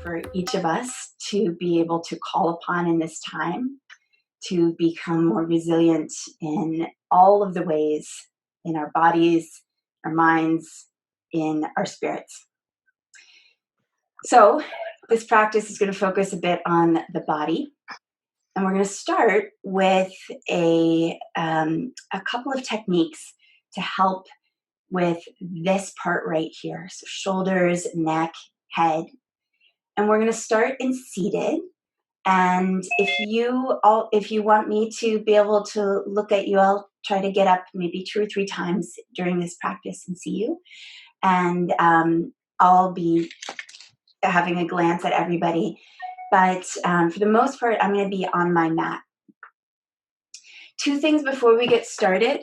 for each of us to be able to call upon in this time to become more resilient in all of the ways, in our bodies, our minds, in our spirits. So this practice is going to focus a bit on the body. And we're going to start with a couple of techniques to help with this part right here. So shoulders, neck, head. And we're going to start in seated. And if you want me to be able to look at you, I'll try to get up maybe 2 or 3 times during this practice and see you. And I'll be having a glance at everybody. But for the most part, I'm going to be on my mat. 2 things before we get started.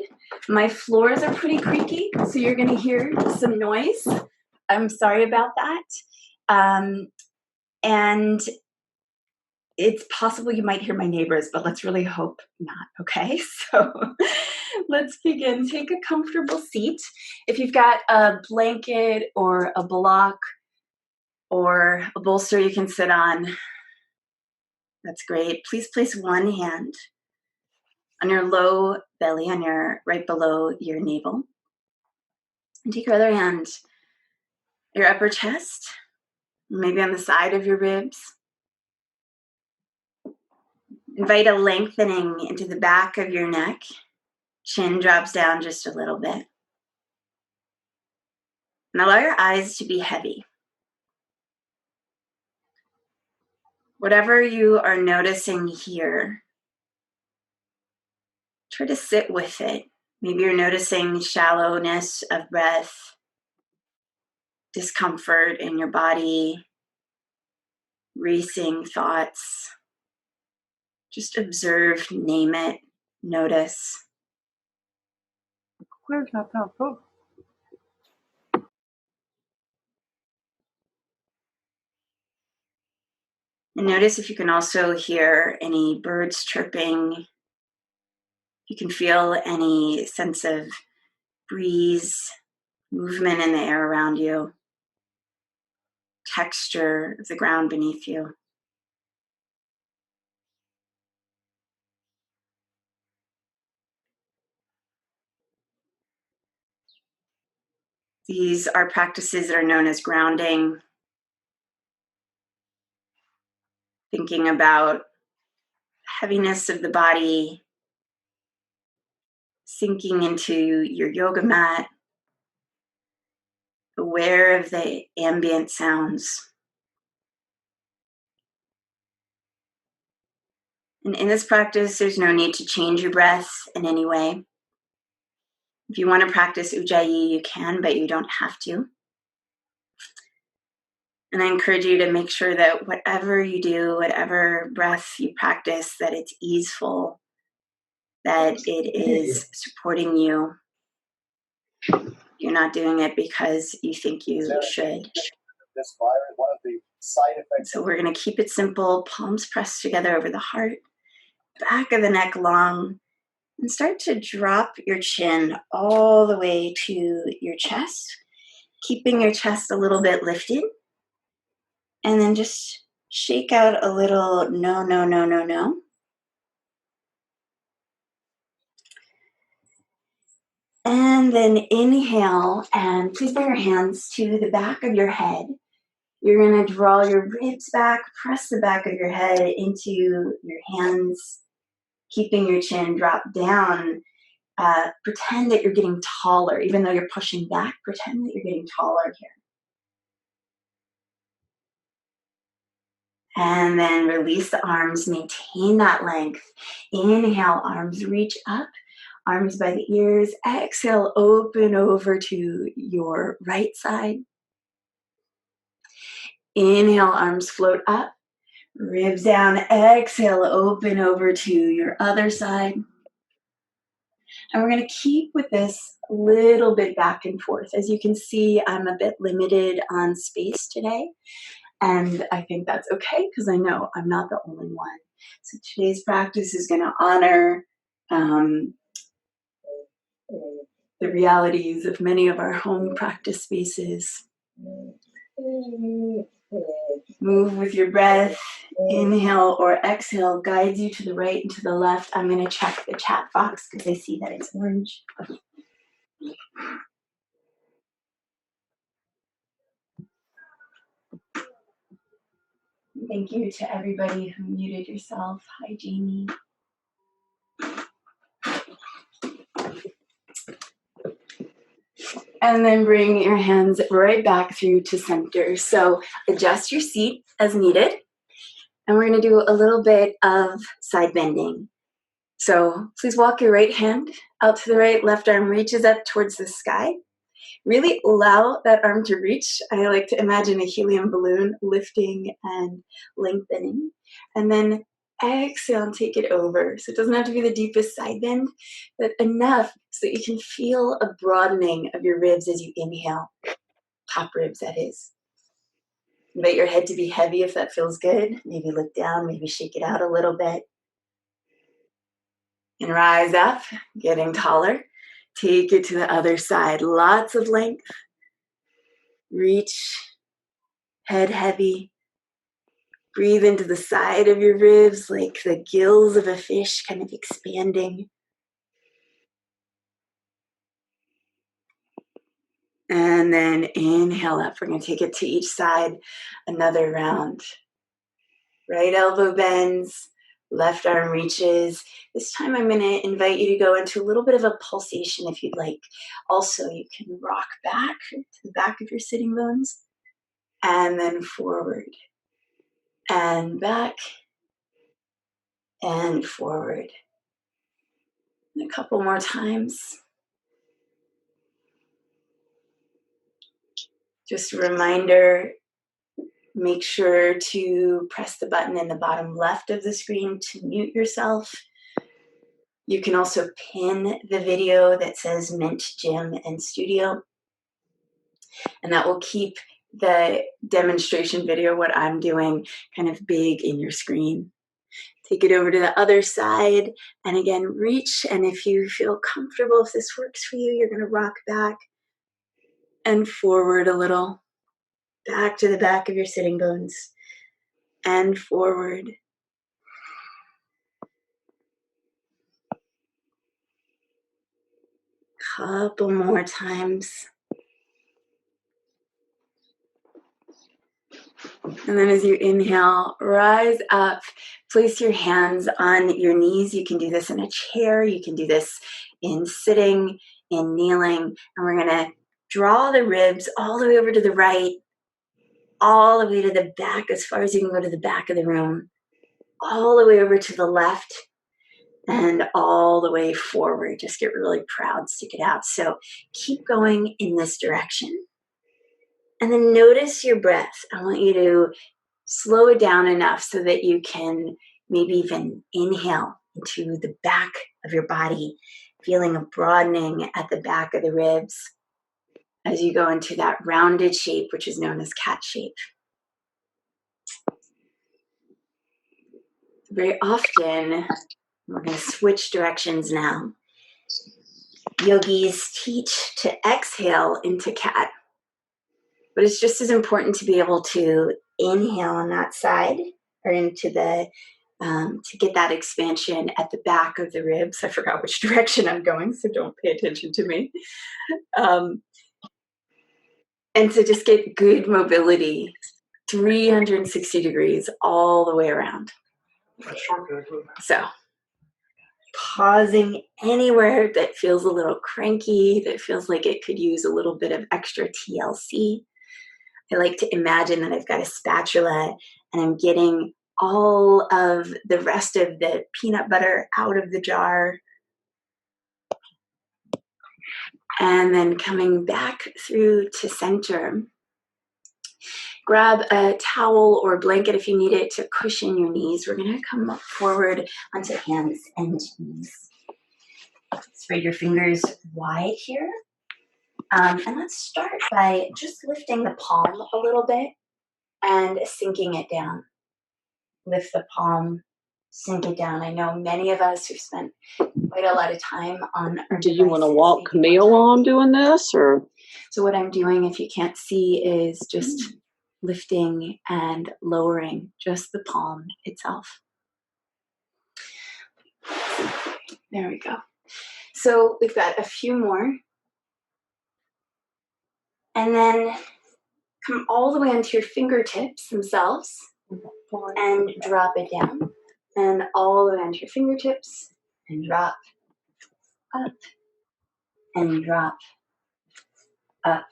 My floors are pretty creaky, so you're going to hear some noise. I'm sorry about that. And it's possible you might hear my neighbors, but let's really hope not, okay? So let's begin. Take a comfortable seat. If you've got a blanket or a block or a bolster you can sit on, that's great. Please place one hand on your low belly, on your right below your navel. And take your other hand, your upper chest, maybe on the side of your ribs. Invite a lengthening into the back of your neck. Chin drops down just a little bit. And allow your eyes to be heavy. Whatever you are noticing here, try to sit with it. Maybe you're noticing shallowness of breath, discomfort in your body, racing thoughts. Just observe, name it, notice. Where's my phone? And notice if you can also hear any birds chirping. You can feel any sense of breeze, movement in the air around you, texture of the ground beneath you. These are practices that are known as grounding. Thinking about heaviness of the body, sinking into your yoga mat, aware of the ambient sounds. And in this practice, there's no need to change your breath in any way. If you want to practice Ujjayi, you can, but you don't have to. And I encourage you to make sure that whatever you do, whatever breath you practice, that it's easeful, that it is supporting you. You're not doing it because you think you should. This virus, one of the side effects. So we're going to keep it simple, palms pressed together over the heart, back of the neck long, and start to drop your chin all the way to your chest, keeping your chest a little bit lifted. And then just shake out a little no, no, no, no, no. And then inhale, and please bring your hands to the back of your head. You're going to draw your ribs back, press the back of your head into your hands, keeping your chin drop down. Pretend that you're getting taller, even though you're pushing back, pretend that you're getting taller here. And then release the arms, maintain that length. Inhale, arms reach up, arms by the ears. Exhale, open over to your right side. Inhale, arms float up, ribs down. Exhale, open over to your other side. And we're going to keep with this a little bit back and forth. As you can see, I'm a bit limited on space today. And I think that's okay because I know I'm not the only one. So today's practice is going to honor the realities of many of our home practice spaces. Move with your breath. Inhale or exhale guides you to the right and to the left. I'm going to check the chat box because I see that it's orange. Thank you to everybody who muted yourself. Hi, Jamie. And then bring your hands right back through to center. So adjust your seat as needed. And we're going to do a little bit of side bending. So please walk your right hand out to the right, left arm reaches up towards the sky. Really allow that arm to reach. I like to imagine a helium balloon lifting and lengthening. And then exhale and take it over. So it doesn't have to be the deepest side bend, but enough so that you can feel a broadening of your ribs as you inhale. Top ribs, that is. Invite your head to be heavy if that feels good. Maybe look down, maybe shake it out a little bit. And rise up, getting taller. Take it to the other side. Lots of length. Reach, head heavy. Breathe into the side of your ribs like the gills of a fish kind of expanding. And then inhale up. We're going to take it to each side. Another round. Right elbow bends. Left arm reaches. This time I'm going to invite you to go into a little bit of a pulsation if you'd like. Also, you can rock back to the back of your sitting bones. And then forward. And back. And forward. And a couple more times. Just a reminder, make sure to press the button in the bottom left of the screen to mute yourself. You can also pin the video that says Mint Gym and Studio. And that will keep the demonstration video, what I'm doing, kind of big in your screen. Take it over to the other side. And again, reach. And if you feel comfortable, if this works for you, you're going to rock back and forward a little. Back to the back of your sitting bones. And forward. Couple more times. And then as you inhale, rise up. Place your hands on your knees. You can do this in a chair. You can do this in sitting, in kneeling. And we're going to draw the ribs all the way over to the right, all the way to the back, as far as you can go to the back of the room, all the way over to the left, and all the way forward. Just get really proud, stick it out. So keep going in this direction. And then notice your breath. I want you to slow it down enough so that you can maybe even inhale into the back of your body, feeling a broadening at the back of the ribs as you go into that rounded shape, which is known as cat shape. Very often, we're going to switch directions now. Yogis teach to exhale into cat. But it's just as important to be able to inhale on that side or into the, to get that expansion at the back of the ribs. I forgot which direction I'm going, so don't pay attention to me. And to just get good mobility, 360 degrees all the way around. So pausing anywhere that feels a little cranky, that feels like it could use a little bit of extra TLC. I like to imagine that I've got a spatula and I'm getting all of the rest of the peanut butter out of the jar. And then coming back through to center. Grab a towel or blanket if you need it to cushion your knees. We're going to come up forward onto hands and knees. Spread your fingers wide here. And let's start by just lifting the palm a little bit and sinking it down. Lift the palm, sink it down. I know many of us who've spent quite a lot of time on our Do you want to walk Camille while I'm doing this? Or so what I'm doing, if you can't see, is just lifting and lowering just the palm itself. There we go. So we've got a few more. And then come all the way onto your fingertips themselves and drop it down. And all the way onto your fingertips and drop, up, and drop, up,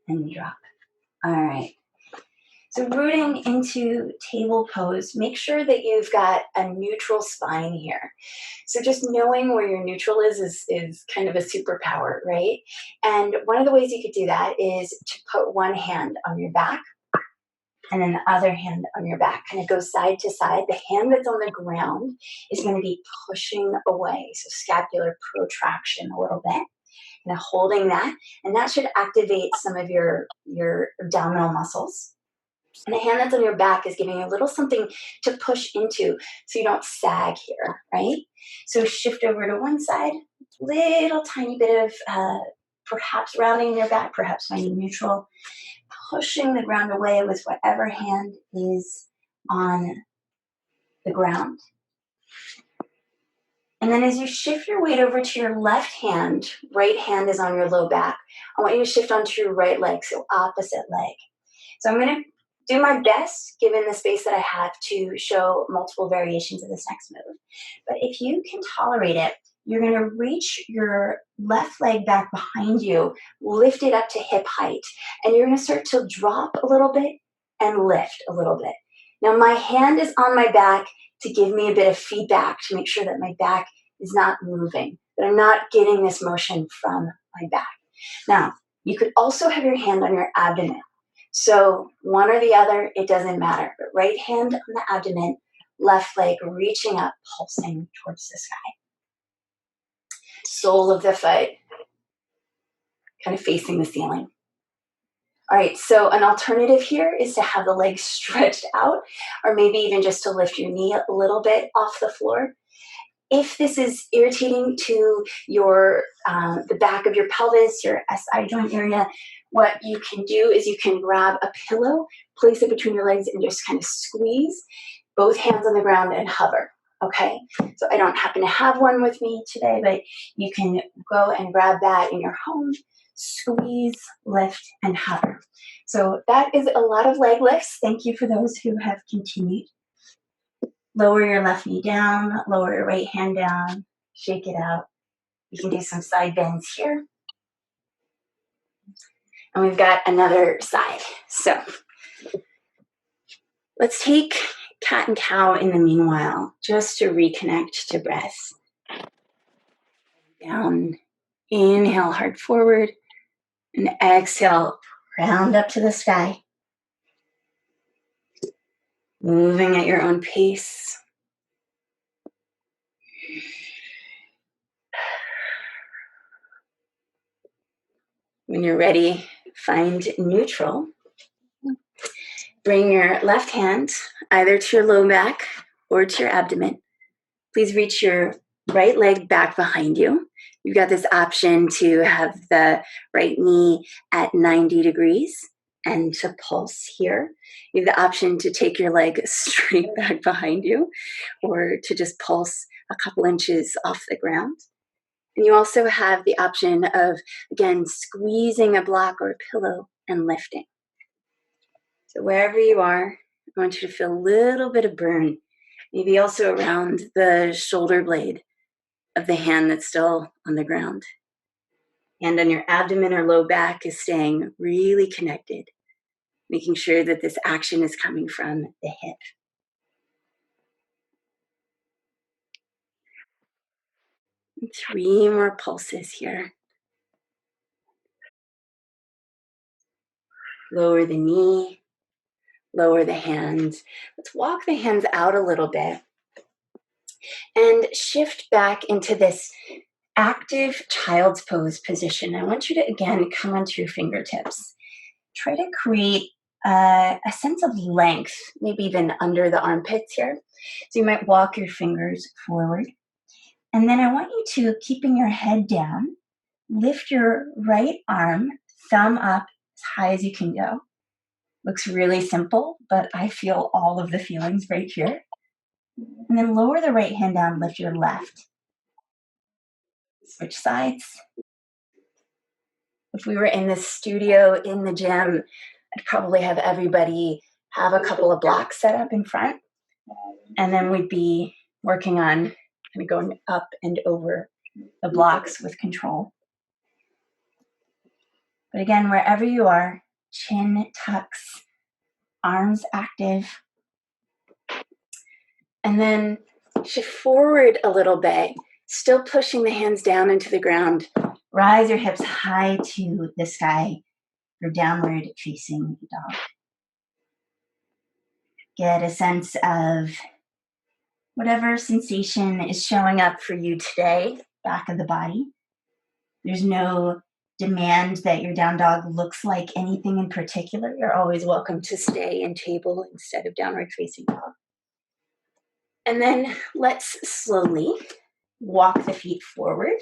and drop. All right. So rooting into table pose, make sure that you've got a neutral spine here. So just knowing where your neutral is kind of a superpower, right? And one of the ways you could do that is to put one hand on your back and then the other hand on your back. Kind of go side to side. The hand that's on the ground is going to be pushing away, so scapular protraction a little bit. And holding that, and that should activate some of your abdominal muscles. And the hand that's on your back is giving you a little something to push into so you don't sag here, right? So shift over to one side, little tiny bit of perhaps rounding your back, perhaps finding neutral, pushing the ground away with whatever hand is on the ground. And then as you shift your weight over to your left hand, right hand is on your low back, I want you to shift onto your right leg, so opposite leg. So I'm going to do my best, given the space that I have, to show multiple variations of this next move. But if you can tolerate it, you're going to reach your left leg back behind you, lift it up to hip height, and you're going to start to drop a little bit and lift a little bit. Now my hand is on my back to give me a bit of feedback to make sure that my back is not moving, that I'm not getting this motion from my back. Now, you could also have your hand on your abdomen. So one or the other, it doesn't matter. But right hand on the abdomen, left leg reaching up, pulsing towards the sky. Sole of the foot kind of facing the ceiling. All right, so an alternative here is to have the legs stretched out, or maybe even just to lift your knee a little bit off the floor. If this is irritating to your the back of your pelvis, your SI joint area, what you can do is you can grab a pillow, place it between your legs, and just kind of squeeze both hands on the ground and hover, okay? So I don't happen to have one with me today, but you can go and grab that in your home, squeeze, lift, and hover. So that is a lot of leg lifts. Thank you for those who have continued. Lower your left knee down, lower your right hand down, shake it out. You can do some side bends here. And we've got another side. So let's take cat and cow in the meanwhile, just to reconnect to breath. Down, inhale, heart forward, and exhale, round up to the sky. Moving at your own pace. When you're ready, find neutral. Bring your left hand either to your low back or to your abdomen. Please reach your right leg back behind you. You've got this option to have the right knee at 90 degrees and to pulse here. You have the option to take your leg straight back behind you or to just pulse a couple inches off the ground. And you also have the option of, again, squeezing a block or a pillow and lifting. So wherever you are, I want you to feel a little bit of burn, maybe also around the shoulder blade of the hand that's still on the ground. Hand on your abdomen or low back is staying really connected, making sure that this action is coming from the hip. And 3 more pulses here. Lower the knee, lower the hands. Let's walk the hands out a little bit and shift back into this active child's pose position. I want you to, again, come onto your fingertips. Try to create a sense of length, maybe even under the armpits here. So you might walk your fingers forward. And then I want you to, keeping your head down, lift your right arm, thumb up as high as you can go. Looks really simple, but I feel all of the feelings right here. And then lower the right hand down, lift your left. Switch sides. If we were in the studio, in the gym, I'd probably have everybody have a couple of blocks set up in front. And then we'd be working on kind of going up and over the blocks with control. But again, wherever you are, chin tucks, arms active. And then shift forward a little bit, still pushing the hands down into the ground. Rise your hips high to the sky for downward facing dog. Get a sense of whatever sensation is showing up for you today, back of the body. There's no demand that your down dog looks like anything in particular. You're always welcome to stay in table instead of downward facing dog. And then let's slowly walk the feet forward.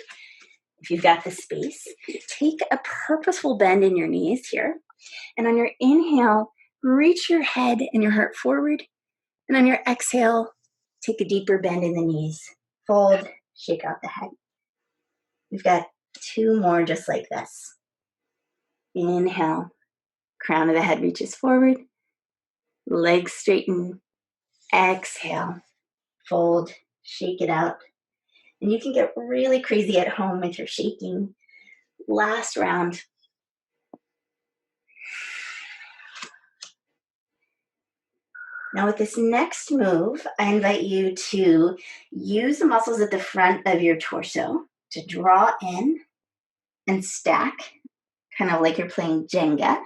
If you've got the space, take a purposeful bend in your knees here. And on your inhale, reach your head and your heart forward. And on your exhale, take a deeper bend in the knees. Fold, shake out the head. We've got 2 more just like this. Inhale, crown of the head reaches forward. Legs straighten. Exhale, fold, shake it out. And you can get really crazy at home if you're shaking. Last round. Now with this next move, I invite you to use the muscles at the front of your torso to draw in and stack, kind of like you're playing Jenga.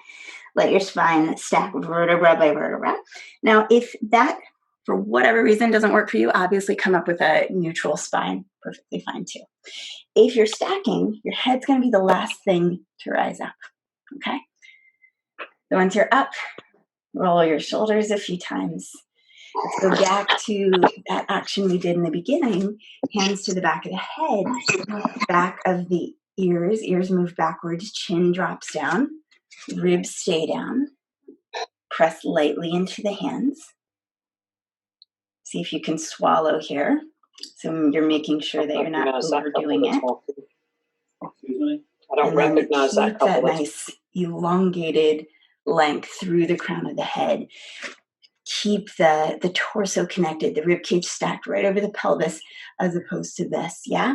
Let your spine stack vertebra by vertebra. Now, if that, for whatever reason, doesn't work for you, obviously come up with a neutral spine. Perfectly fine too. If you're stacking, your head's going to be the last thing to rise up, okay? So once you're up, roll your shoulders a few times. Let's go back to that action we did in the beginning. Hands to the back of the head, back of the ears. Ears move backwards, chin drops down, ribs stay down. Press lightly into the hands. See if you can swallow here. So you're making sure that you're not overdoing it. Excuse me? I don't recognize that couple. Keep that nice elongated length through the crown of the head. Keep the torso connected, the rib cage stacked right over the pelvis as opposed to this, yeah?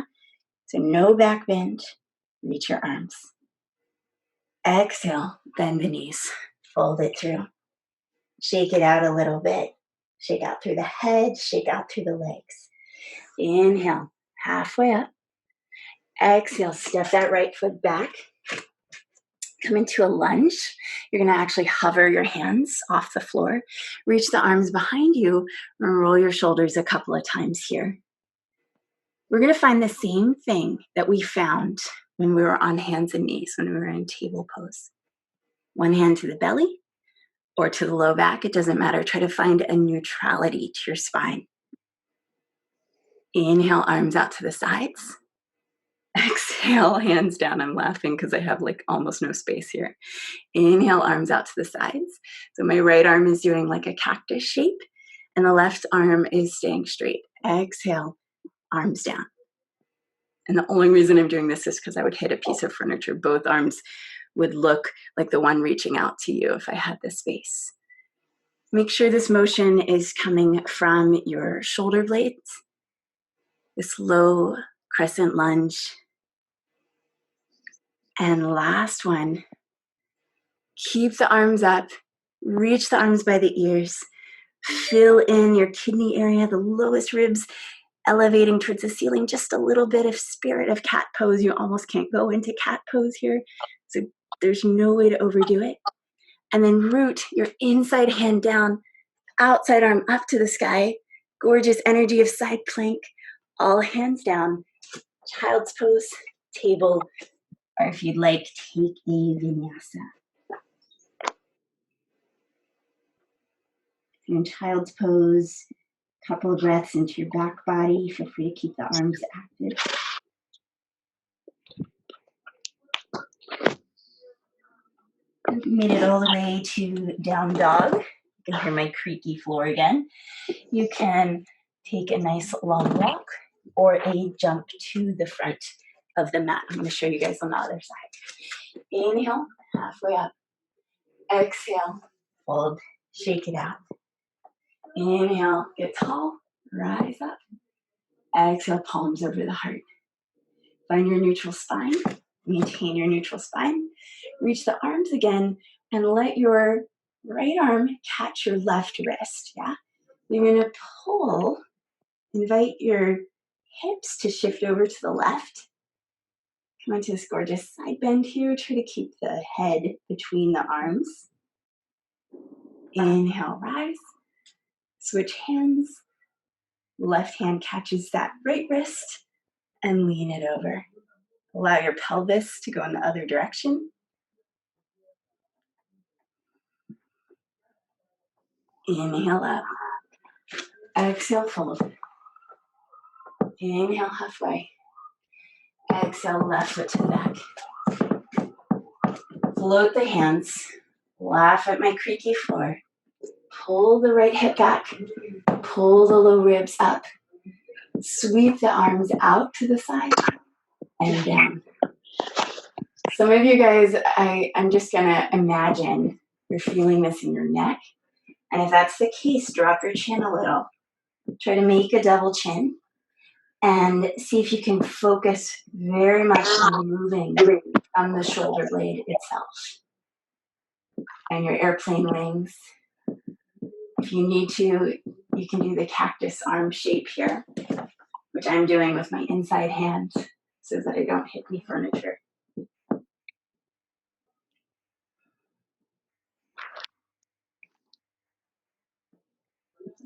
So no back bend, reach your arms. Exhale, bend the knees, fold it through. Shake it out a little bit. Shake out through the head, shake out through the legs. Inhale, halfway up. Exhale, step that right foot back. Come into a lunge. You're going to actually hover your hands off the floor. Reach the arms behind you and roll your shoulders a couple of times here. We're going to find the same thing that we found when we were on hands and knees, when we were in table pose. One hand to the belly or to the low back. It doesn't matter. Try to find a neutrality to your spine. Inhale, arms out to the sides. Exhale, hands down. I'm laughing because I have like almost no space here. Inhale, arms out to the sides. So my right arm is doing like a cactus shape and the left arm is staying straight. Exhale, arms down. And the only reason I'm doing this is because I would hit a piece of furniture. Both arms would look like the one reaching out to you if I had the space. Make sure this motion is coming from your shoulder blades. This low crescent lunge. And last one, keep the arms up, reach the arms by the ears, fill in your kidney area, the lowest ribs elevating towards the ceiling, just a little bit of spirit of cat pose. You almost can't go into cat pose here, so there's no way to overdo it. And then root your inside hand down, outside arm up to the sky, gorgeous energy of side plank, all hands down, child's pose, table, or if you'd like, take a vinyasa. If you're in child's pose, couple of breaths into your back body. Feel free to keep the arms active. Made it all the way to down dog. You can hear my creaky floor again. You can take a nice long walk or a jump to the front of the mat. I'm going to show you guys on the other side. Inhale, halfway up. Exhale, fold, shake it out. Inhale, get tall, rise up. Exhale, palms over the heart. Find your neutral spine. Maintain your neutral spine. Reach the arms again and let your right arm catch your left wrist. Yeah? You're going to pull, invite your hips to shift over to the left. Come onto this gorgeous side bend here. Try to keep the head between the arms. Inhale, rise. Switch hands. Left hand catches that right wrist and lean it over. Allow your pelvis to go in the other direction. Inhale up. Exhale, fold. Inhale, halfway. Exhale, left foot to the back. Float the hands. Laugh at my creaky floor. Pull the right hip back. Pull the low ribs up. Sweep the arms out to the side and down. Some of you guys, I'm just going to imagine you're feeling this in your neck. And if that's the case, drop your chin a little. Try to make a double chin. And see if you can focus very much on moving on the shoulder blade itself and your airplane wings. If you need to, you can do the cactus arm shape here, which I'm doing with my inside hands so that I don't hit any furniture.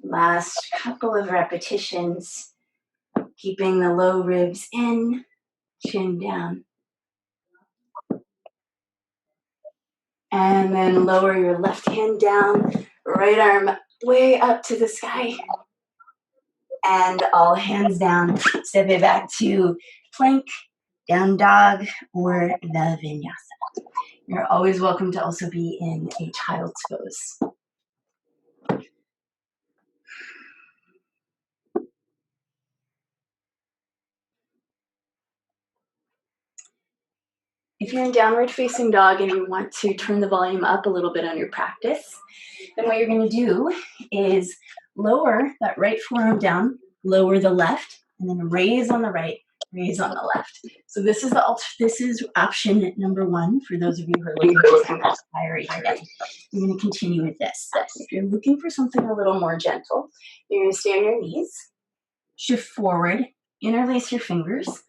Last couple of repetitions, keeping the low ribs in, chin down. And then lower your left hand down, right arm way up to the sky. And all hands down. Step it back to plank, down dog, or the vinyasa. You're always welcome to also be in a child's pose. If you're in downward facing dog and you want to turn the volume up a little bit on your practice, then what you're going to do is lower that right forearm down, lower the left, and then raise on the right, raise on the left. So this is option number one for those of you who are looking for something inspiring again. You're going to continue with this. If you're looking for something a little more gentle, you're going to stay on your knees, shift forward, interlace your fingers,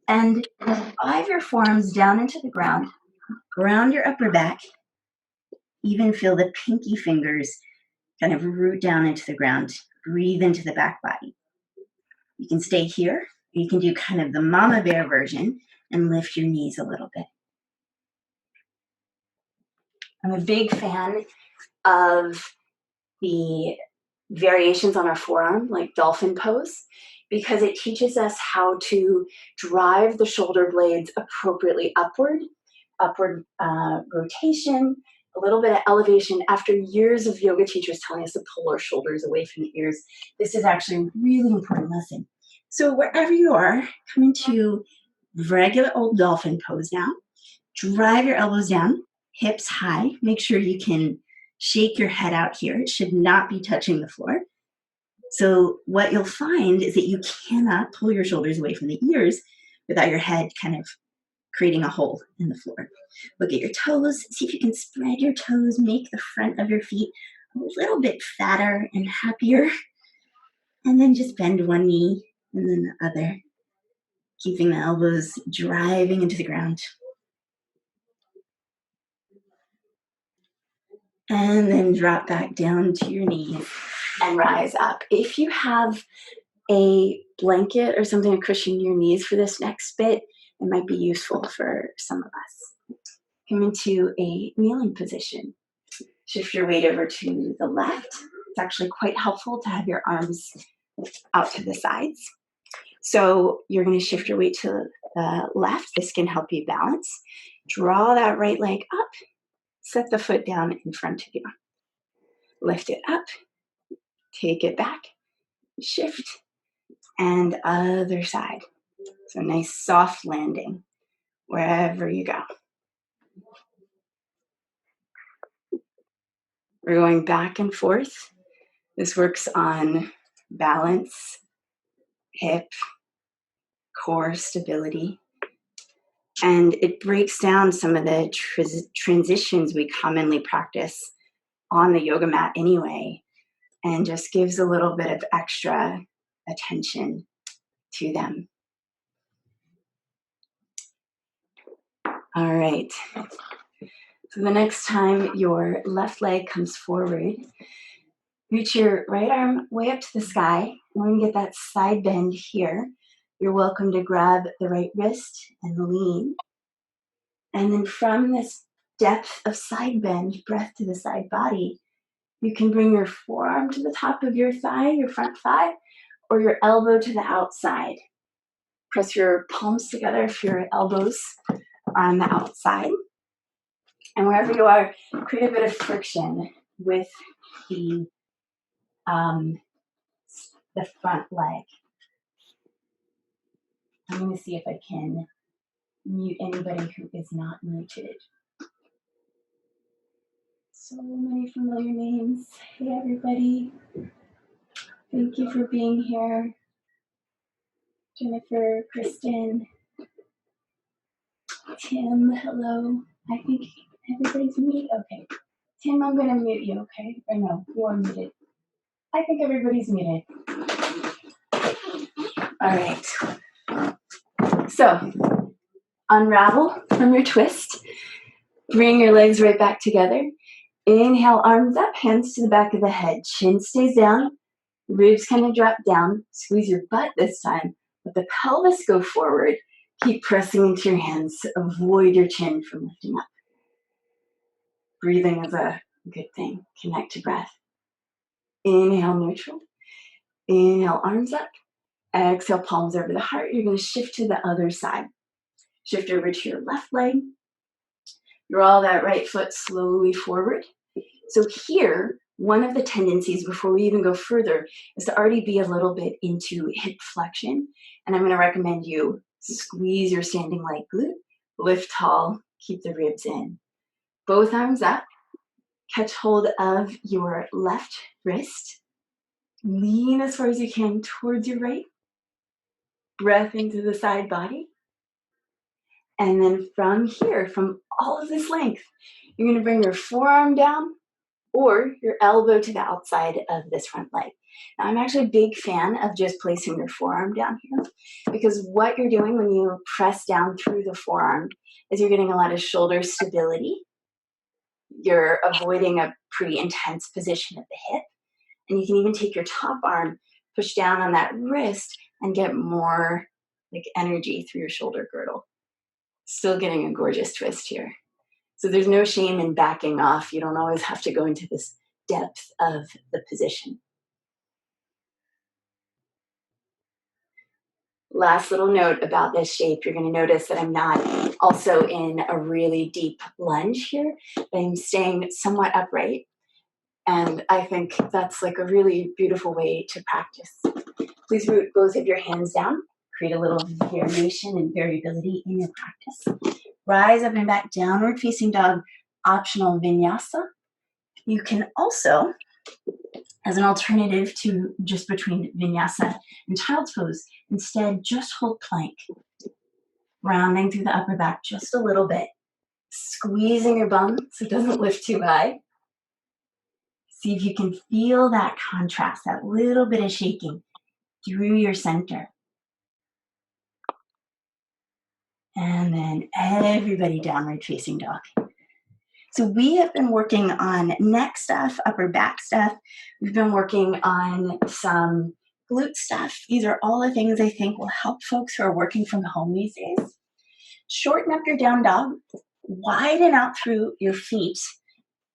and drive your forearms down into the ground. Ground your upper back. Even feel the pinky fingers kind of root down into the ground. Breathe into the back body. You can stay here. You can do kind of the mama bear version and lift your knees a little bit. I'm a big fan of the variations on our forearm, like Dolphin Pose, because it teaches us how to drive the shoulder blades appropriately upward rotation, a little bit of elevation. After years of yoga teachers telling us to pull our shoulders away from the ears, this is actually a really important lesson. So wherever you are, come into regular old Dolphin Pose now. Drive your elbows down, hips high. Make sure you can shake your head out here. It should not be touching the floor. So what you'll find is that you cannot pull your shoulders away from the ears without your head kind of creating a hole in the floor. Look at your toes. See if you can spread your toes. Make the front of your feet a little bit fatter and happier. And then just bend one knee and then the other, keeping the elbows driving into the ground. And then drop back down to your knees and rise up. If you have a blanket or something to cushion your knees for this next bit, it might be useful for some of us. Come into a kneeling position. Shift your weight over to the left. It's actually quite helpful to have your arms out to the sides. So you're going to shift your weight to the left. This can help you balance. Draw that right leg up. set the foot down in front of you. Lift it up, take it back, shift, and other side. So nice soft landing wherever you go. We're going back and forth. This works on balance, hip, core stability, and it breaks down some of the transitions we commonly practice on the yoga mat anyway, and just gives a little bit of extra attention to them. All right. So the next time your left leg comes forward, reach your right arm way up to the sky. We're going to get that side bend here. You're welcome to grab the right wrist and lean. And then from this depth of side bend, breath to the side body, you can bring your forearm to the top of your thigh, your front thigh, or your elbow to the outside. Press your palms together if your elbows are on the outside. And wherever you are, create a bit of friction with the front leg. I'm going to see if I can mute anybody who is not muted. So many familiar names. Hey, everybody. Thank you for being here. Jennifer, Kristen, Tim, hello. I think everybody's muted. Okay. Tim, I'm going to mute you, okay? Or no, you are muted. I think everybody's muted. All right. So, unravel from your twist. Bring your legs right back together. Inhale, arms up, hands to the back of the head. Chin stays down. Ribs kind of drop down. Squeeze your butt this time. Let the pelvis go forward. Keep pressing into your hands. Avoid your chin from lifting up. Breathing is a good thing. Connect to breath. Inhale, neutral. Inhale, arms up. Exhale, palms over the heart. You're going to shift to the other side. Shift over to your left leg. Draw that right foot slowly forward. So here, one of the tendencies before we even go further is to already be a little bit into hip flexion. And I'm going to recommend you squeeze your standing leg glute, lift tall, keep the ribs in. Both arms up, catch hold of your left wrist, lean as far as you can towards your right, breath into the side body. And then from here, from all of this length, you're going to bring your forearm down or your elbow to the outside of this front leg. Now, I'm actually a big fan of just placing your forearm down here because what you're doing when you press down through the forearm is you're getting a lot of shoulder stability. You're avoiding a pretty intense position of the hip. And you can even take your top arm, push down on that wrist, and get more like energy through your shoulder girdle. Still getting a gorgeous twist here. So there's no shame in backing off. You don't always have to go into this depth of the position. Last little note about this shape, you're going to notice that I'm not also in a really deep lunge here. I'm staying somewhat upright. And I think that's like a really beautiful way to practice. Please root both of your hands down. Create a little variation and variability in your practice. Rise up and back, downward facing dog, optional vinyasa. You can also, as an alternative to just between vinyasa and child's pose, instead just hold plank. Rounding through the upper back just a little bit. Squeezing your bum so it doesn't lift too high. See if you can feel that contrast, that little bit of shaking through your center. And then everybody downward facing dog. So we have been working on neck stuff, upper back stuff. We've been working on some glute stuff. These are all the things I think will help folks who are working from home these days. Shorten up your down dog. Widen out through your feet.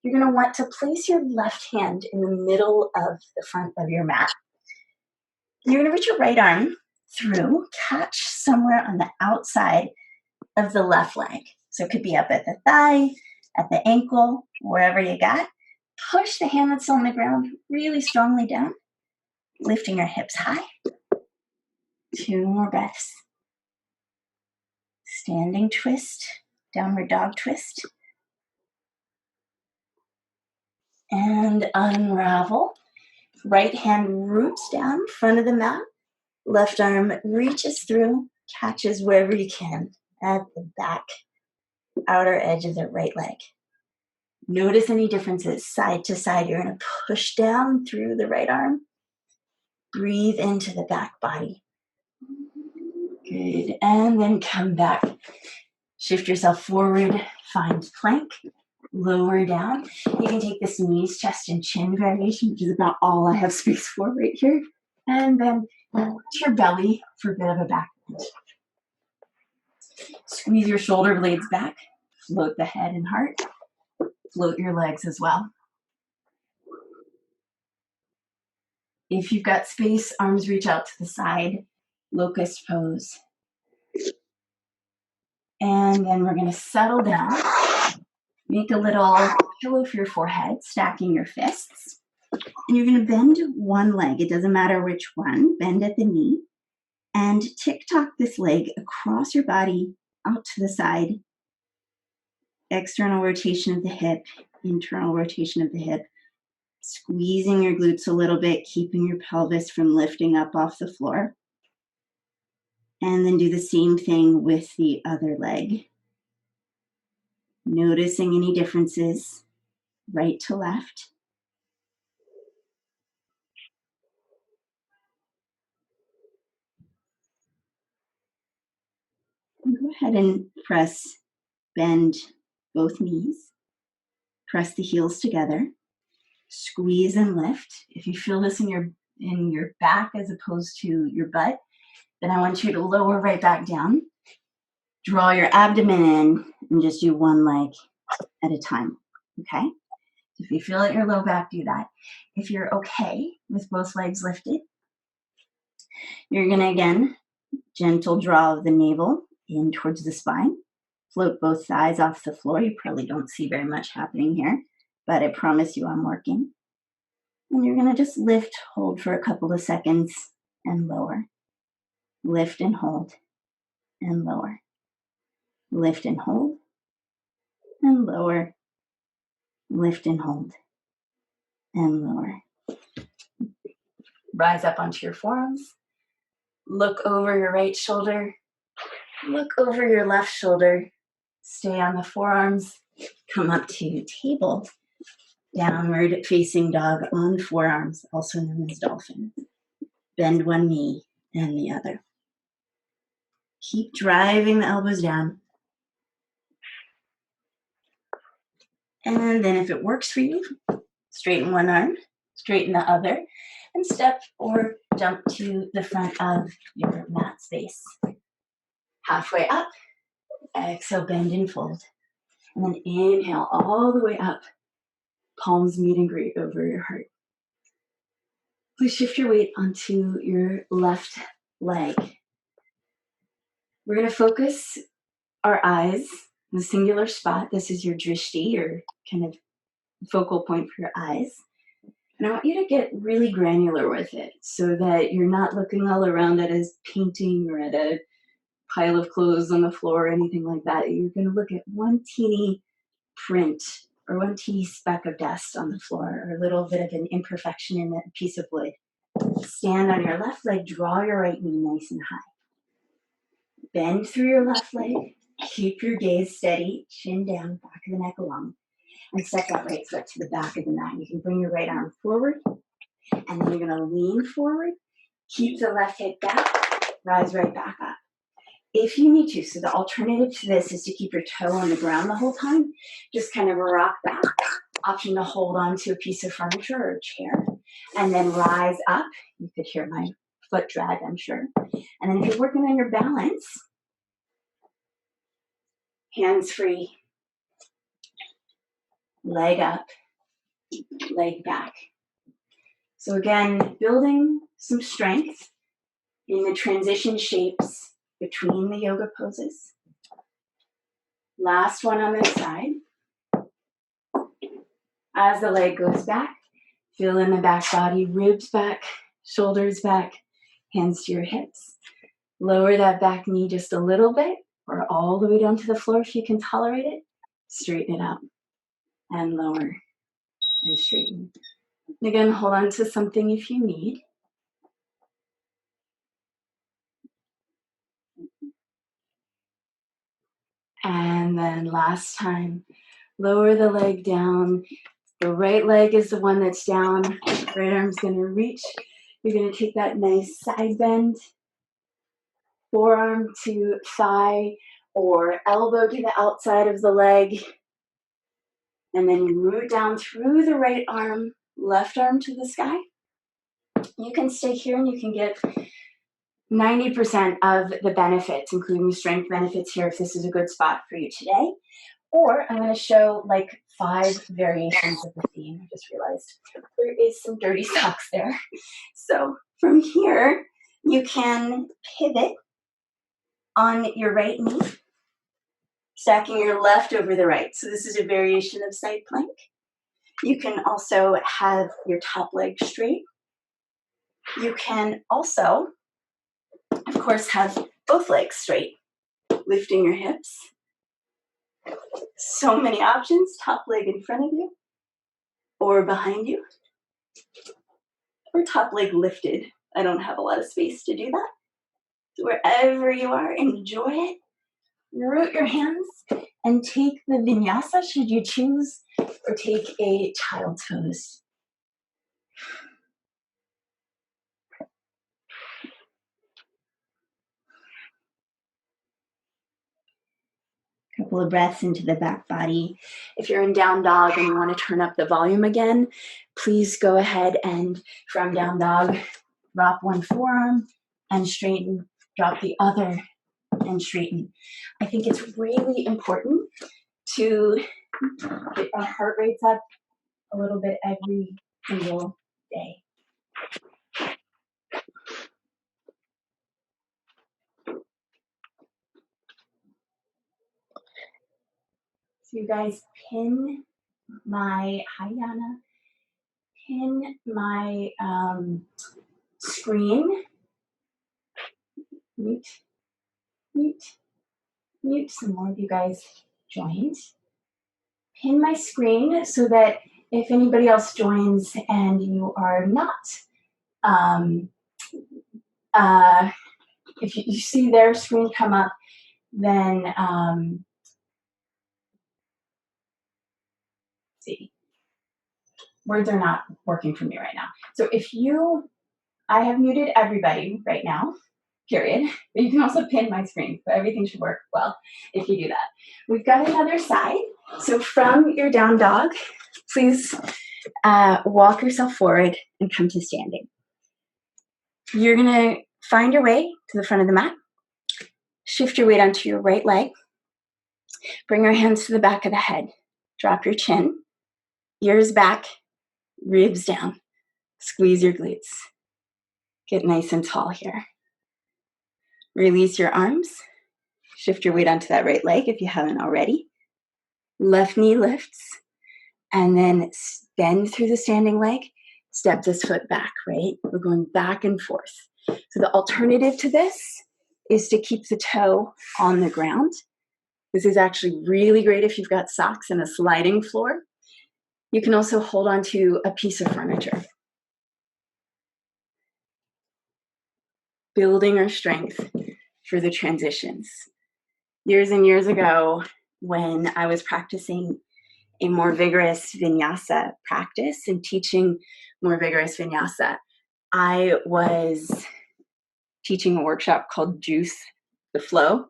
You're going to want to place your left hand in the middle of the front of your mat. You're going to reach your right arm through, catch somewhere on the outside of the left leg. So it could be up at the thigh, at the ankle, wherever you got. Push the hand that's on the ground really strongly down, lifting your hips high. 2 more breaths. Standing twist, downward dog twist. And unravel. Right hand roots down, front of the mat. Left arm reaches through, catches wherever you can at the back, outer edge of the right leg. Notice any differences side to side. You're going to push down through the right arm. Breathe into the back body. Good. And then come back. Shift yourself forward. Find plank. Lower down. You can take this knees, chest, and chin variation, which is about all I have space for right here. And then to your belly for a bit of a back bend. Squeeze your shoulder blades back. Float the head and heart. Float your legs as well. If you've got space, arms reach out to the side. Locust pose. And then we're going to settle down. Make a little pillow for your forehead, stacking your fists. And you're going to bend one leg. It doesn't matter which one. Bend at the knee. And tick-tock this leg across your body, out to the side. External rotation of the hip, internal rotation of the hip. Squeezing your glutes a little bit, keeping your pelvis from lifting up off the floor. And then do the same thing with the other leg. Noticing any differences, right to left. And go ahead and bend both knees. Press the heels together. Squeeze and lift. If you feel this in your back as opposed to your butt, then I want you to lower right back down. Draw your abdomen in and just do one leg at a time, okay? If you feel it in your low back, do that. If you're okay with both legs lifted, you're gonna, again, gentle draw of the navel in towards the spine. Float both thighs off the floor. You probably don't see very much happening here, but I promise you I'm working. And you're gonna just lift, hold for a couple of seconds, and lower. Lift and hold, and lower. Lift and hold, and lower. Lift and hold, and lower. Rise up onto your forearms. Look over your right shoulder. Look over your left shoulder. Stay on the forearms. Come up to table. Downward facing dog on forearms, also known as dolphin. Bend one knee and the other. Keep driving the elbows down. And then if it works for you, straighten one arm, straighten the other, and step or jump to the front of your mat space. Halfway up, exhale, bend and fold. And then inhale all the way up. Palms meet and greet over your heart. Please shift your weight onto your left leg. We're going to focus our eyes in a singular spot. This is your drishti, your kind of focal point for your eyes. And I want you to get really granular with it so that you're not looking all around at a painting or at a pile of clothes on the floor or anything like that. You're going to look at one teeny print or one teeny speck of dust on the floor or a little bit of an imperfection in a piece of wood. Stand on your left leg, draw your right knee nice and high. Bend through your left leg, keep your gaze steady, chin down, back of the neck along, and step that right foot to the back of the mat. You can bring your right arm forward, and then you're going to lean forward, keep the left hip back, rise right back up. If you need to, so the alternative to this is to keep your toe on the ground the whole time, just kind of rock back. Option to hold on to a piece of furniture or a chair, and then rise up. You could hear my foot drag, I'm sure. And then if you're working on your balance, hands free, leg up, leg back. So again, building some strength in the transition shapes between the yoga poses. Last one on this side. As the leg goes back, feel in the back body, ribs back, shoulders back, hands to your hips. Lower that back knee just a little bit or all the way down to the floor if you can tolerate it. Straighten it out and lower and straighten. And again, hold on to something if you need. And then last time, lower the leg down. The right leg is the one that's down. Right arm's going to reach. You're going to take that nice side bend. Forearm to thigh or elbow to the outside of the leg. And then root down through the right arm, left arm to the sky. You can stay here and you can get 90% of the benefits, including the strength benefits here if this is a good spot for you today. Or I'm going to show like 5 variations of the theme. I just realized there is some dirty socks there. So from here, you can pivot on your right knee, stacking your left over the right. So this is a variation of side plank. You can also have your top leg straight. You can also, of course, have both legs straight, lifting your hips. So many options, top leg in front of you or behind you, or top leg lifted. I don't have a lot of space to do that. So wherever you are, enjoy it. Root your hands and take the vinyasa should you choose, or take a child's pose. Couple of breaths into the back body. If you're in down dog and you want to turn up the volume again, please go ahead and from down dog, drop one forearm and straighten, drop the other and straighten. I think it's really important to get our heart rates up a little bit every single day. So you guys pin my, hi Yana, pin my screen, mute, mute, mute, some more of you guys joined. Pin my screen so that if anybody else joins and you are not, if you see their screen come up, then see, words are not working for me right now. So I have muted everybody right now, period. But you can also pin my screen, so everything should work well if you do that. We've got another side. So from your down dog, please walk yourself forward and come to standing. You're gonna find your way to the front of the mat. Shift your weight onto your right leg. Bring your hands to the back of the head. Drop your chin, ears back, ribs down. Squeeze your glutes. Get nice and tall here. Release your arms. Shift your weight onto that right leg if you haven't already. Left knee lifts. And then bend through the standing leg. Step this foot back, right? We're going back and forth. So the alternative to this is to keep the toe on the ground. This is actually really great if you've got socks and a sliding floor. You can also hold on to a piece of furniture. Building our strength for the transitions. Years and years ago, when I was practicing a more vigorous vinyasa practice and teaching more vigorous vinyasa, I was teaching a workshop called Juice the Flow.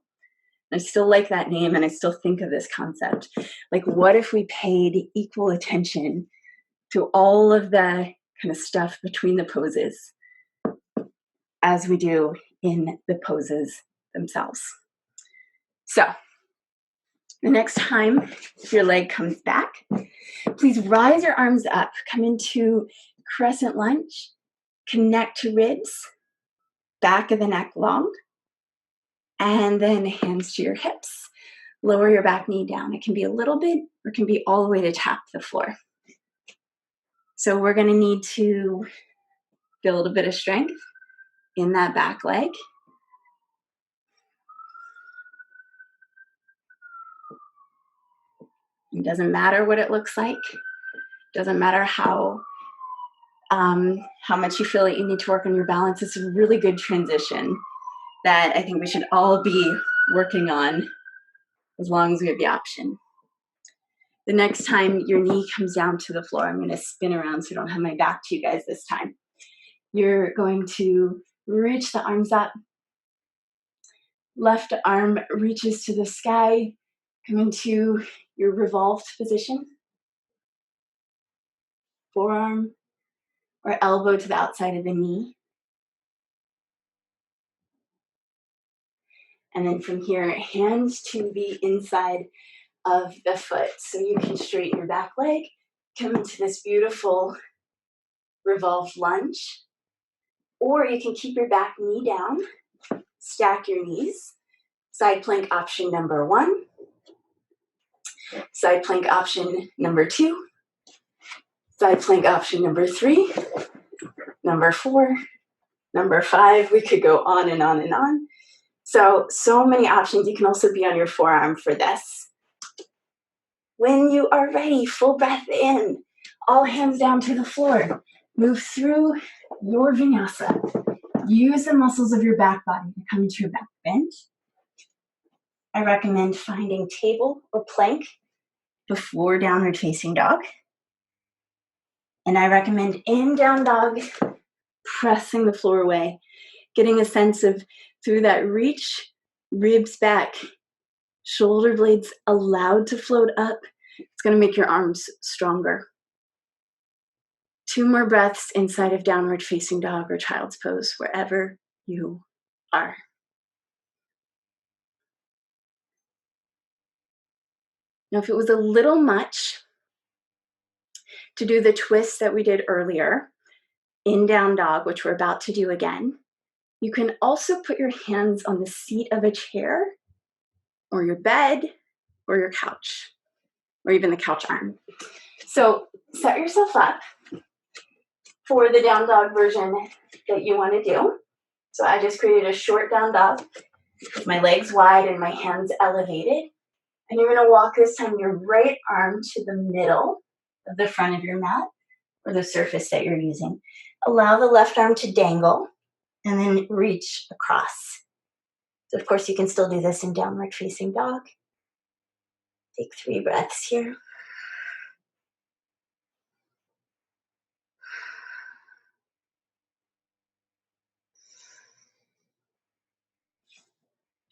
I still like that name and I still think of this concept. Like, what if we paid equal attention to all of the kind of stuff between the poses as we do in the poses themselves? So the next time if your leg comes back, please rise your arms up, come into Crescent Lunge, connect to ribs, back of the neck long, and then hands to your hips. Lower your back knee down. It can be a little bit or it can be all the way to tap the floor. So we're going to need to build a bit of strength in that back leg. It doesn't matter what it looks like. It doesn't matter how much you feel like you need to work on your balance. It's a really good transition that I think we should all be working on as long as we have the option. The next time your knee comes down to the floor, I'm going to spin around so I don't have my back to you guys this time. You're going to reach the arms up. Left arm reaches to the sky. Come into your revolved position. Forearm or elbow to the outside of the knee. And then from here, hands to the inside of the foot. So you can straighten your back leg, come into this beautiful revolved lunge. Or you can keep your back knee down, stack your knees. Side plank option number 1. Side plank option number 2. Side plank option number 3. Number 4. Number 5. We could go on and on and on. So many options. You can also be on your forearm for this. When you are ready, full breath in. All hands down to the floor. Move through your vinyasa. Use the muscles of your back body to come into your back bend. I recommend finding table or plank before downward facing dog. And I recommend in down dog, pressing the floor away, getting a sense of through that reach, ribs back, shoulder blades allowed to float up. It's going to make your arms stronger. 2 more breaths inside of downward facing dog or child's pose, wherever you are. Now, if it was a little much to do the twist that we did earlier in down dog, which we're about to do again, you can also put your hands on the seat of a chair or your bed or your couch or even the couch arm. So set yourself up for the down dog version that you want to do. So I just created a short down dog with my legs wide and my hands elevated. And you're going to walk this time your right arm to the middle of the front of your mat or the surface that you're using. Allow the left arm to dangle and then reach across. So of course you can still do this in downward facing dog. Take 3 breaths here.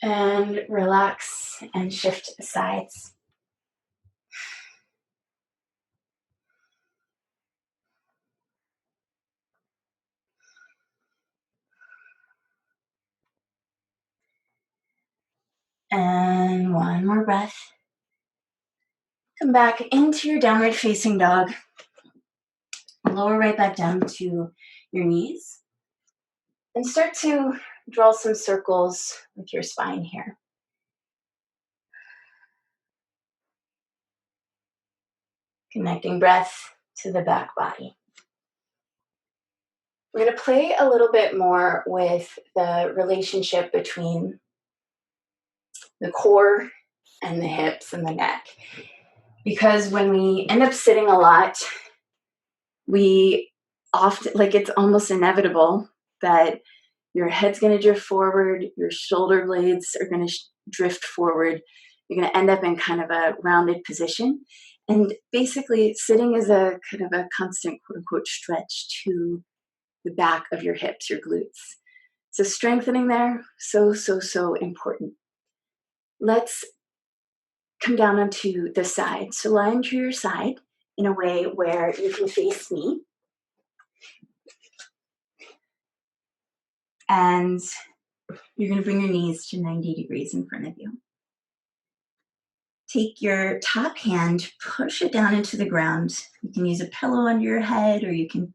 And relax and shift sides. And 1 more breath. Come back into your downward facing dog. Lower right back down to your knees. And start to draw some circles with your spine here. Connecting breath to the back body. We're going to play a little bit more with the relationship between the core and the hips and the neck. Because when we end up sitting a lot, we often, it's almost inevitable that your head's going to drift forward, your shoulder blades are going to drift forward. You're going to end up in kind of a rounded position. And basically, sitting is a kind of a constant, quote unquote, stretch to the back of your hips, your glutes. So strengthening there, so important. Let's come down onto the side. So lie onto your side in a way where you can face me. And you're going to bring your knees to 90 degrees in front of you. Take your top hand, push it down into the ground. You can use a pillow under your head, or you can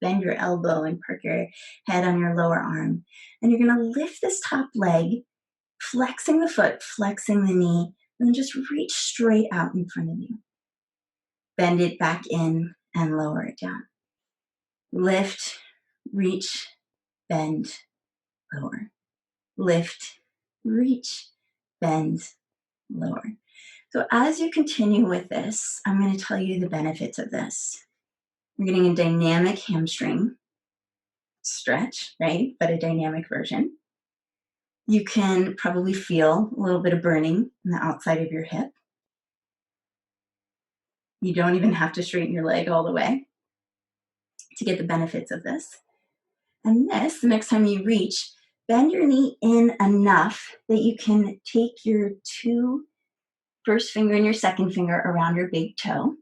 bend your elbow and park your head on your lower arm. And you're going to lift this top leg, flexing the foot, flexing the knee, and then just reach straight out in front of you. Bend it back in and lower it down. Lift, reach, bend, lower. Lift, reach, bend, lower. So as you continue with this, I'm going to tell you the benefits of this. You're getting a dynamic hamstring stretch, right? But a dynamic version. You can probably feel a little bit of burning on the outside of your hip. You don't even have to straighten your leg all the way to get the benefits of this. And this, the next time you reach, bend your knee in enough that you can take your first finger and your second finger around your big toe.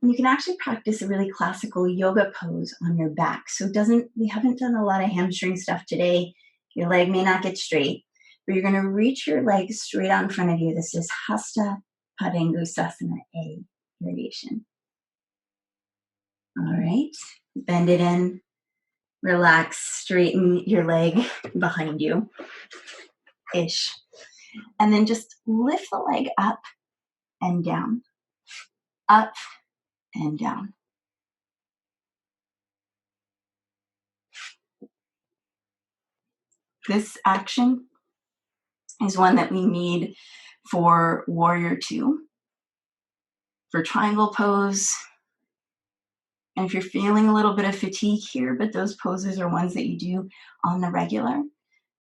And you can actually practice a really classical yoga pose on your back. So we haven't done a lot of hamstring stuff today. Your leg may not get straight, but you're going to reach your legs straight out in front of you. This is Hasta Padangusasana A variation. All right, bend it in, relax, straighten your leg behind you, ish. And then just lift the leg up and down, up and down. This action is one that we need for Warrior 2, for Triangle Pose. And if you're feeling a little bit of fatigue here, but those poses are ones that you do on the regular,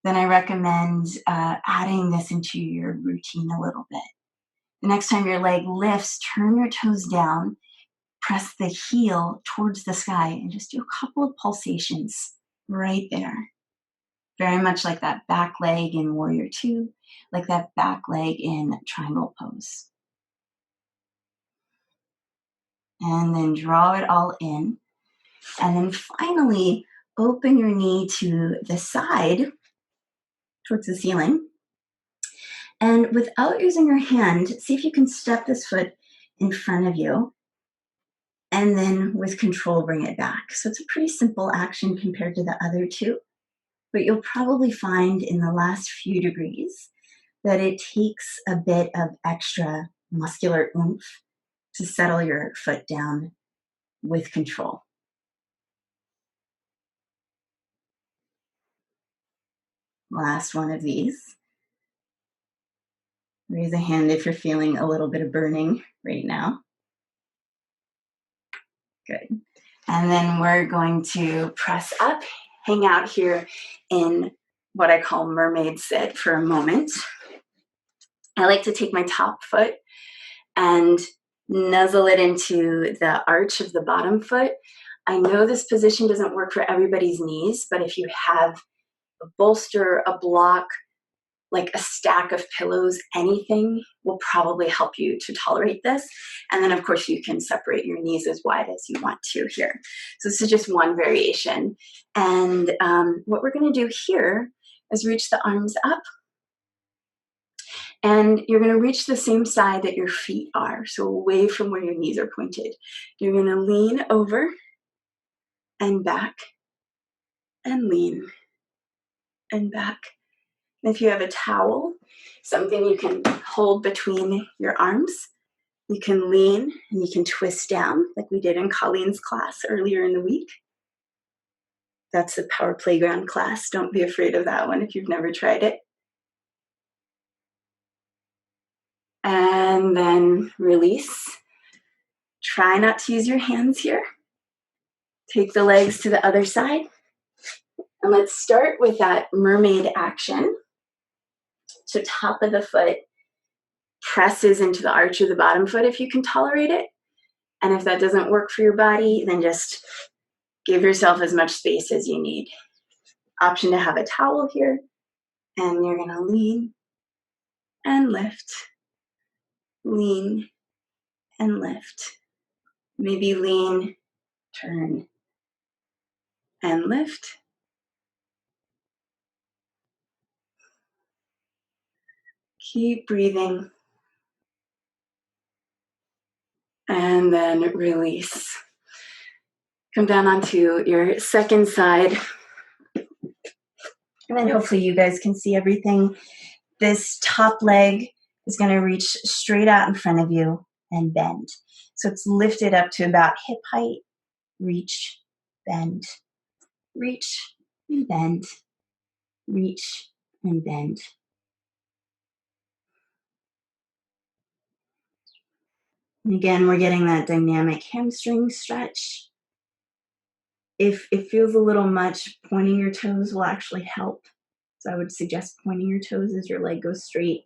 then I recommend adding this into your routine a little bit. The next time your leg lifts, turn your toes down, press the heel towards the sky, and just do a couple of pulsations right there. Very much like that back leg in Warrior 2, like that back leg in Triangle Pose. And then draw it all in. And then finally, open your knee to the side, towards the ceiling. And without using your hand, see if you can step this foot in front of you. And then with control, bring it back. So it's a pretty simple action compared to the other two. But you'll probably find in the last few degrees that it takes a bit of extra muscular oomph to settle your foot down with control. Last one of these. Raise a hand if you're feeling a little bit of burning right now. Good. And then we're going to press up, hang out here in what I call Mermaid Sit for a moment. I like to take my top foot and nuzzle it into the arch of the bottom foot. I know this position doesn't work for everybody's knees, but if you have a bolster, a block, like a stack of pillows, anything will probably help you to tolerate this. And then of course you can separate your knees as wide as you want to here. So this is just one variation. And what we're gonna do here is reach the arms up. And you're gonna reach the same side that your feet are, so away from where your knees are pointed. You're gonna lean over and back and lean and back. If you have a towel, something you can hold between your arms, you can lean and you can twist down like we did in Colleen's class earlier in the week. That's the Power Playground class. Don't be afraid of that one if you've never tried it. And then release. Try not to use your hands here. Take the legs to the other side. And let's start with that mermaid action. So top of the foot presses into the arch of the bottom foot if you can tolerate it. And if that doesn't work for your body, then just give yourself as much space as you need. Option to have a towel here. And you're gonna lean and lift. Lean and lift. Maybe lean, turn, and lift. Keep breathing. And then release. Come down onto your second side. And then hopefully you guys can see everything. This top leg is going to reach straight out in front of you and bend. So it's lifted up to about hip height, reach, bend, reach, and bend, reach, and bend. And again, we're getting that dynamic hamstring stretch. If it feels a little much, pointing your toes will actually help. So I would suggest pointing your toes as your leg goes straight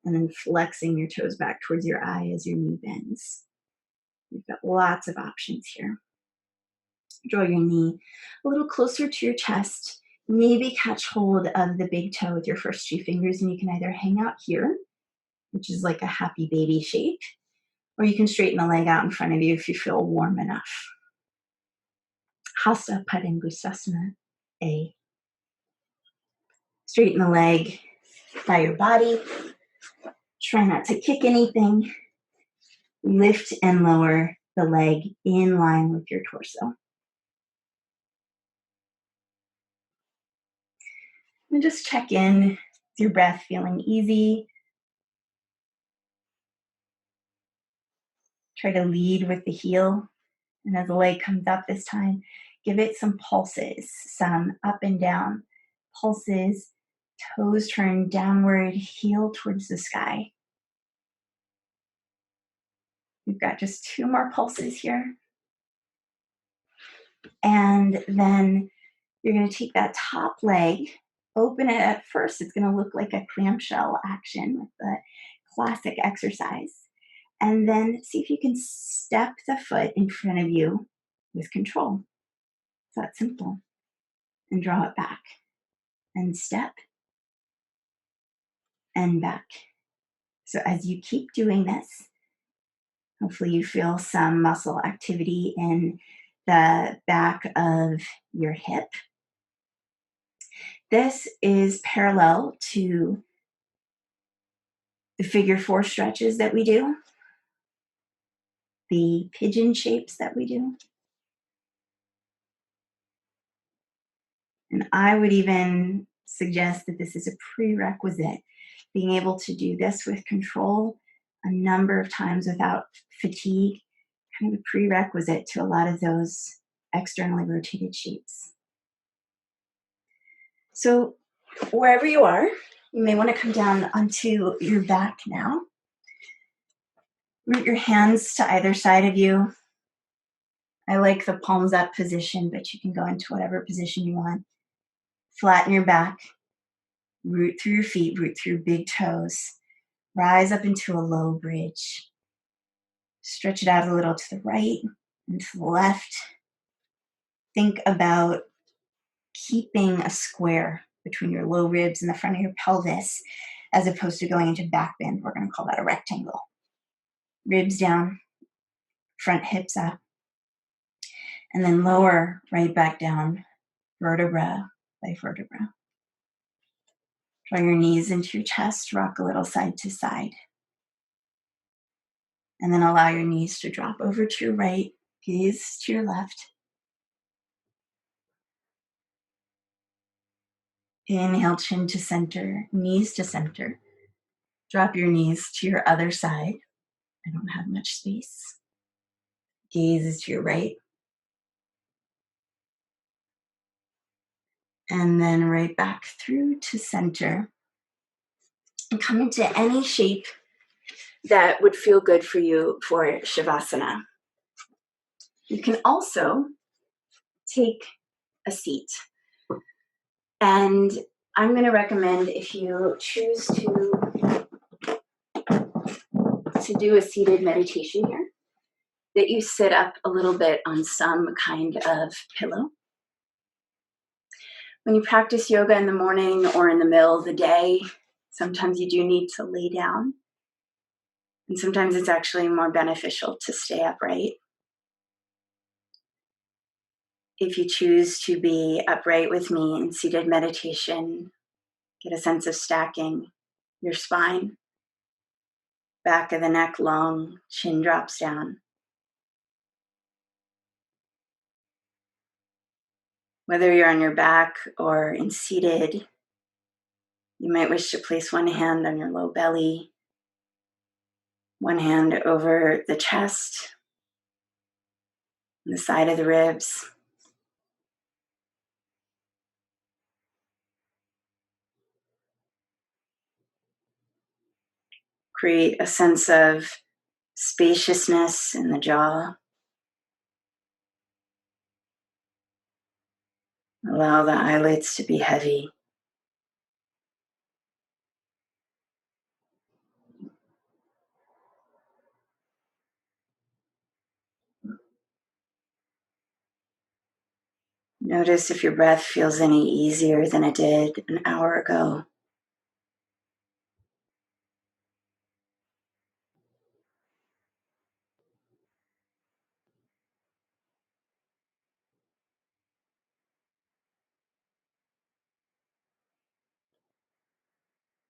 and then flexing your toes back towards your eye as your knee bends. You've got lots of options here. Draw your knee a little closer to your chest. Maybe catch hold of the big toe with your first two fingers, and you can either hang out here, which is like a happy baby shape, or you can straighten the leg out in front of you if you feel warm enough. Hasta Padangusasana A. Straighten the leg by your body. Try not to kick anything. Lift and lower the leg in line with your torso. And just check in with your breath, feeling easy. Try to lead with the heel. And as the leg comes up this time, give it some pulses, some up and down pulses, toes turn downward, heel towards the sky. We've got just 2 more pulses here. And then you're going to take that top leg, open it at first. It's going to look like a clamshell action with the classic exercise. And then see if you can step the foot in front of you with control. It's that simple. And draw it back. And step. And back. So as you keep doing this, hopefully you feel some muscle activity in the back of your hip. This is parallel to the figure 4 stretches that we do, the pigeon shapes that we do. And I would even suggest that this is a prerequisite, being able to do this with control a number of times without fatigue, kind of a prerequisite to a lot of those externally rotated shapes. So wherever you are, you may want to come down onto your back now. Root your hands to either side of you. I like the palms up position, but you can go into whatever position you want. Flatten your back. Root through your feet, root through big toes. Rise up into a low bridge. Stretch it out a little to the right and to the left. Think about keeping a square between your low ribs and the front of your pelvis, as opposed to going into back bend. We're going to call that a rectangle. Ribs down, front hips up, and then lower right back down, vertebra by vertebra. Draw your knees into your chest, rock a little side to side. And then allow your knees to drop over to your right, gaze to your left. Inhale, chin to center, knees to center. Drop your knees to your other side. I don't have much space. Gaze is to your right. And then right back through to center. And come into any shape that would feel good for you for Shavasana. You can also take a seat. And I'm going to recommend, if you choose to do a seated meditation here, that you sit up a little bit on some kind of pillow. When you practice yoga in the morning or in the middle of the day, sometimes you do need to lay down. And sometimes it's actually more beneficial to stay upright. If you choose to be upright with me in seated meditation, get a sense of stacking your spine, back of the neck long, chin drops down. Whether you're on your back or in seated, you might wish to place one hand on your low belly, One hand over the chest, the side of the ribs. Create a sense of spaciousness in the jaw. Allow the eyelids to be heavy. Notice if your breath feels any easier than it did an hour ago.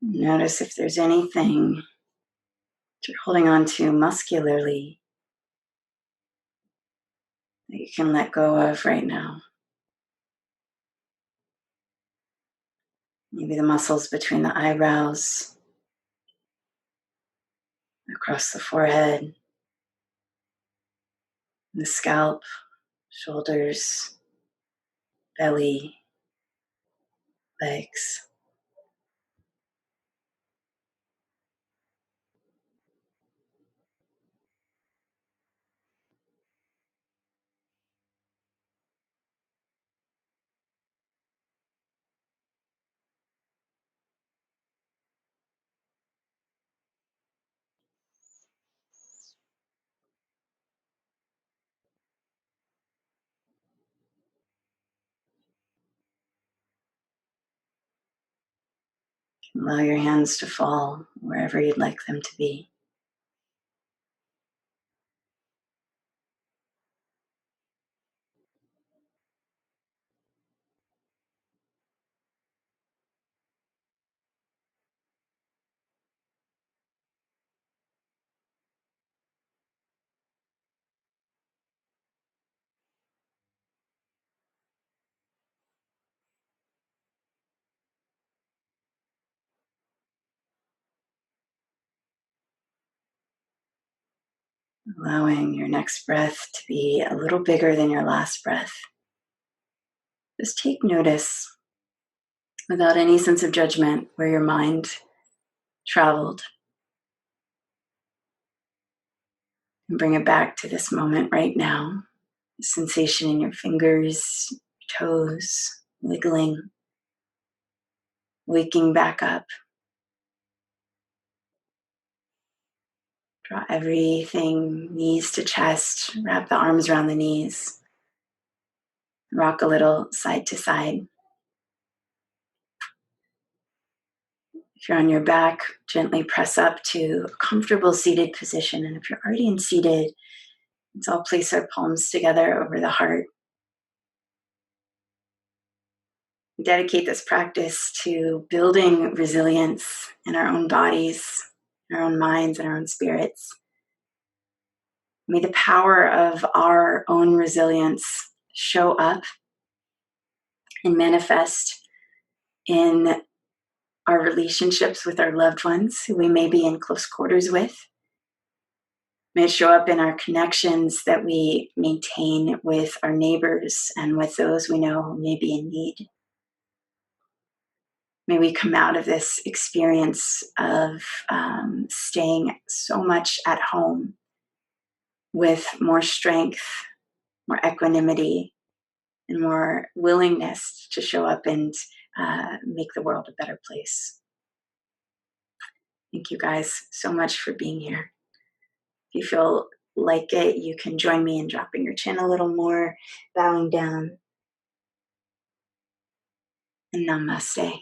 Notice if there's anything that you're holding on to muscularly that you can let go of right now. Maybe the muscles between the eyebrows, across the forehead, the scalp, shoulders, belly, legs. Allow your hands to fall wherever you'd like them to be. Allowing your next breath to be a little bigger than your last breath. Just take notice without any sense of judgment where your mind traveled. And bring it back to this moment right now. The sensation in your fingers, toes, wiggling, waking back up. Draw everything knees to chest, wrap the arms around the knees. Rock a little side to side. If you're on your back, gently press up to a comfortable seated position. And if you're already in seated, let's all place our palms together over the heart. Dedicate this practice to building resilience in our own bodies, in our own minds, and our own spirits. May the power of our own resilience show up and manifest in our relationships with our loved ones who we may be in close quarters with. May it show up in our connections that we maintain with our neighbors and with those we know who may be in need. May we come out of this experience of staying so much at home with more strength, more equanimity, and more willingness to show up and make the world a better place. Thank you guys so much for being here. If you feel like it, you can join me in dropping your chin a little more, bowing down, and namaste.